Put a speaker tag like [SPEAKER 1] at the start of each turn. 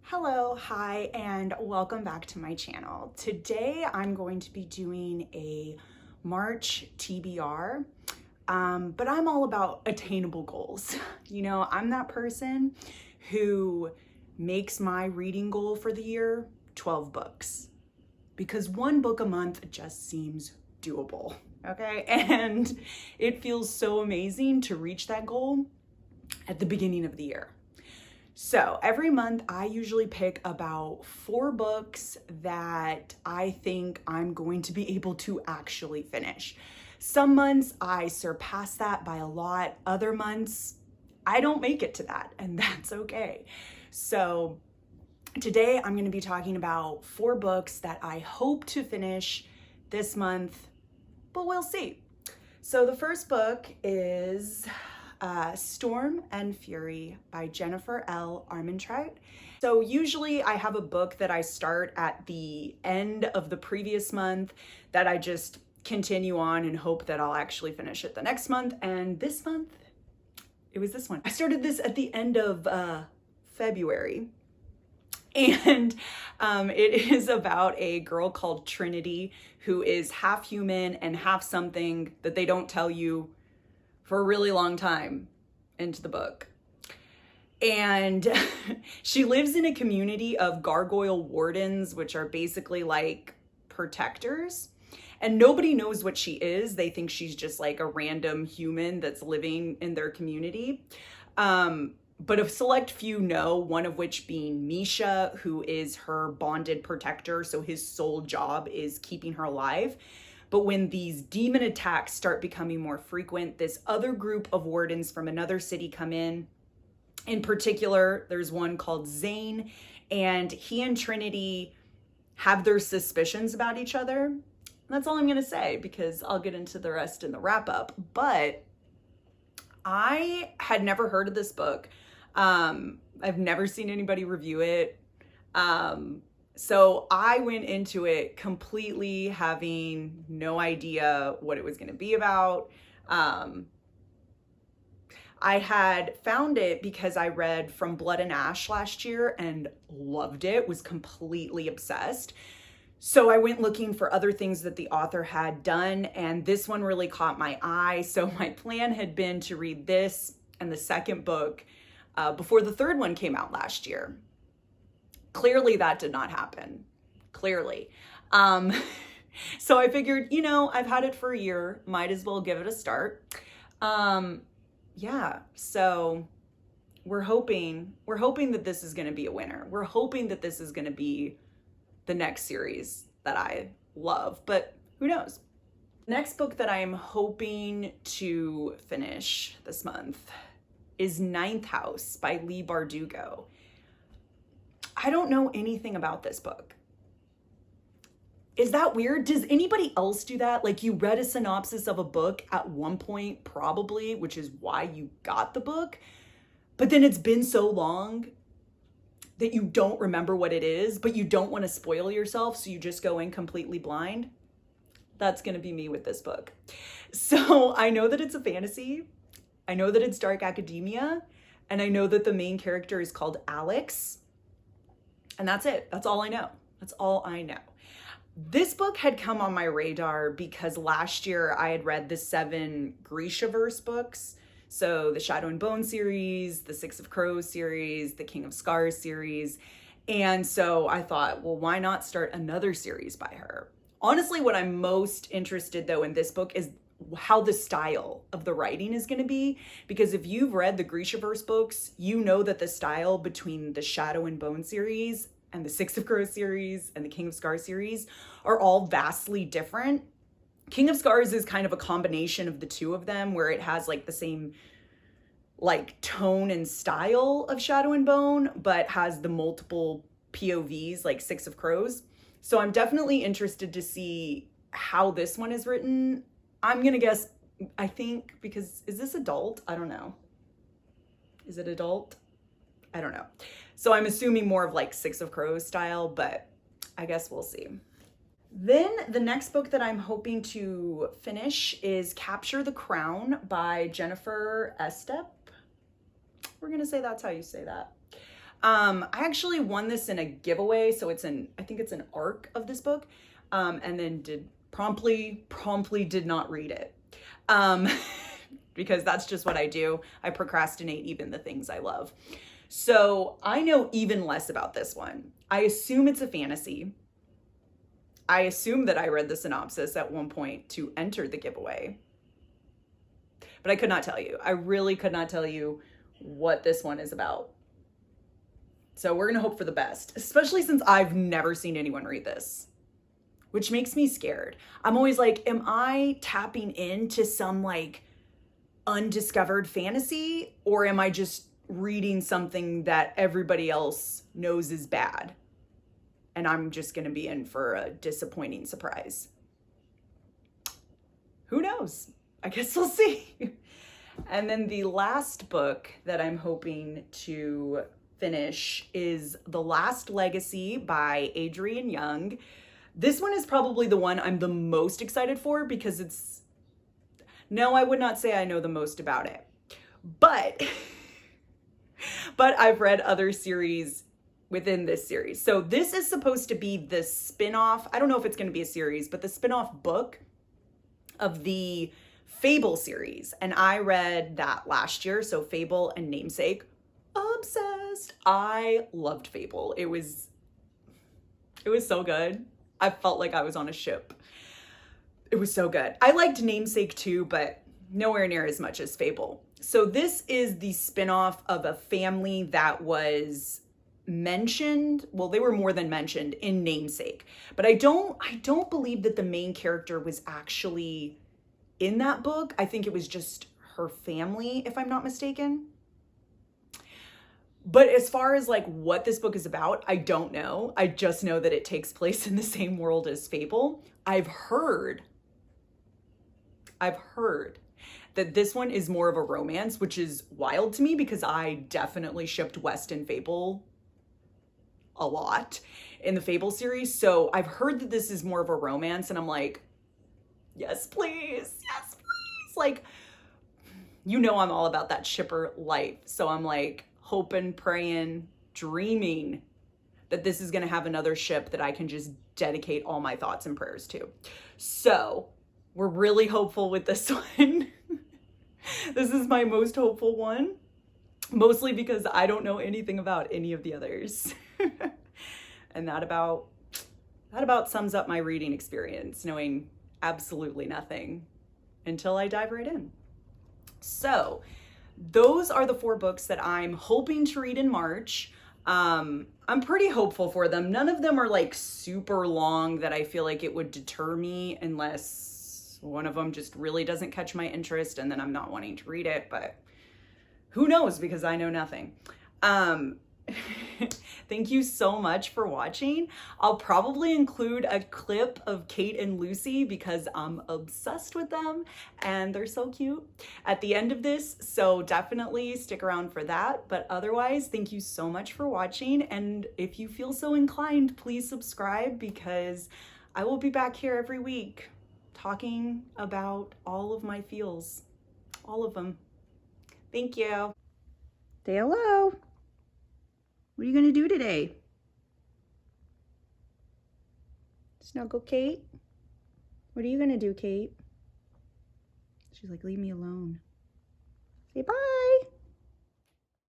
[SPEAKER 1] Hello, hi, and welcome back to my channel. Today I'm going to be doing a March TBR, but I'm all about attainable goals. You know, I'm that person who makes my reading goal for the year 12 books because one book a month just seems doable, okay? And it feels so amazing to reach that goal at the beginning of the year. So every month I usually pick about 4 books that I think I'm going to be able to actually finish. Some months I surpass that by a lot. Other months I don't make it to that, and that's okay. So today I'm going to be talking about 4 books that I hope to finish this month, but we'll see. So the first book is Storm and Fury by Jennifer L. Armentrout. So usually I have a book that I start at the end of the previous month that I just continue on and hope that I'll actually finish it the next month. And this month, it was this one. I started this at the end of February. And it is about a girl called Trinity who is half human and half something that they don't tell you for a really long time into the book. And she lives in a community of gargoyle wardens, which are basically like protectors. And nobody knows what she is. They think she's just like a random human that's living in their community. But a select few know, one of which being Misha, who is her bonded protector. So his sole job is keeping her alive. But when these demon attacks start becoming more frequent, this other group of wardens from another city come in. In particular, there's one called Zane, and he and Trinity have their suspicions about each other. And that's all I'm going to say, because I'll get into the rest in the wrap up. But I had never heard of this book. I've never seen anybody review it. So I went into it completely having no idea what it was going to be about. I had found it because I read From Blood and Ash last year and loved it, was completely obsessed. So I went looking for other things that the author had done, and this one really caught my eye. So my plan had been to read this and the second book before the third one came out last year. Clearly that did not happen. Clearly. So I figured, you know, I've had it for a year, might as well give it a start. Yeah, so we're hoping that this is going to be a winner. We're hoping that this is going to be the next series that I love, but who knows? Next book that I'm hoping to finish this month is Ninth House by Leigh Bardugo. I don't know anything about this book. Is that weird? Does anybody else do that? Like, you read a synopsis of a book at one point, probably, which is why you got the book, but then it's been so long that you don't remember what it is, but you don't want to spoil yourself, so you just go in completely blind. That's going to be me with this book. So I know that it's a fantasy. I know that it's dark academia, and I know that the main character is called Alex. And that's it. That's all I know. That's all I know. This book had come on my radar because last year I had read the 7 Grishaverse books. So the Shadow and Bone series, the Six of Crows series, the King of Scars series. And so I thought, well, why not start another series by her? Honestly, what I'm most interested though in this book is how the style of the writing is going to be, because if you've read the Grishaverse books, you know that the style between the Shadow and Bone series and the Six of Crows series and the King of Scars series are all vastly different. King of Scars is kind of a combination of the two of them, where it has like the same like tone and style of Shadow and Bone, but has the multiple POVs like Six of Crows. So I'm definitely interested to see how this one is written. I'm going to guess, I think, because is this adult? I don't know. Is it adult? I don't know. So I'm assuming more of like Six of Crows style, but I guess we'll see. Then the next book that I'm hoping to finish is Capture the Crown by Jennifer Estep. We're going to say that's how you say that. I actually won this in a giveaway, so I think it's an arc of this book, and then promptly did not read it. Because that's just what I do. I procrastinate even the things I love. So I know even less about this one. I assume it's a fantasy. I assume that I read the synopsis at one point to enter the giveaway. But I could not tell you. I really could not tell you what this one is about. So we're going to hope for the best, especially since I've never seen anyone read this, which makes me scared. I'm always like, am I tapping into some like undiscovered fantasy, or am I just reading something that everybody else knows is bad and I'm just going to be in for a disappointing surprise? Who knows? I guess we'll see. And then the last book that I'm hoping to finish is The Last Legacy by Adrienne Young. This one is probably the one I'm the most excited for because no, I would not say I know the most about it, but I've read other series within this series. So this is supposed to be the spin-off. I don't know if it's going to be a series, but the spin-off book of the Fable series. And I read that last year. So Fable and Namesake. Obsessed. I loved Fable. It was so good. I felt like I was on a ship. It was so good. I liked Namesake too, but nowhere near as much as Fable. So this is the spinoff of a family that was mentioned. Well, they were more than mentioned in Namesake, but I don't believe that the main character was actually in that book. I think it was just her family, if I'm not mistaken. But as far as like what this book is about, I don't know. I just know that it takes place in the same world as Fable. I've heard that this one is more of a romance, which is wild to me because I definitely shipped West and Fable a lot in the Fable series. So I've heard that this is more of a romance, and I'm like, yes, please. Yes, please. Like, you know, I'm all about that shipper life. So I'm like hoping, praying, dreaming that this is going to have another ship that I can just dedicate all my thoughts and prayers to. So we're really hopeful with this one. This is my most hopeful one, mostly because I don't know anything about any of the others. And that about sums up my reading experience, knowing absolutely nothing until I dive right in. So those are the 4 books that I'm hoping to read in March. I'm pretty hopeful for them. None of them are like super long that I feel like it would deter me unless one of them just really doesn't catch my interest and then I'm not wanting to read it, but who knows, because I know nothing. Thank you so much for watching. I'll probably include a clip of Kate and Lucy because I'm obsessed with them and they're so cute at the end of this. So definitely stick around for that. But otherwise, thank you so much for watching. And if you feel so inclined, please subscribe because I will be back here every week talking about all of my feels, all of them. Thank you. Say hello. What are you going to do today? Snuggle Kate? What are you going to do, Kate? She's like, leave me alone. Say bye.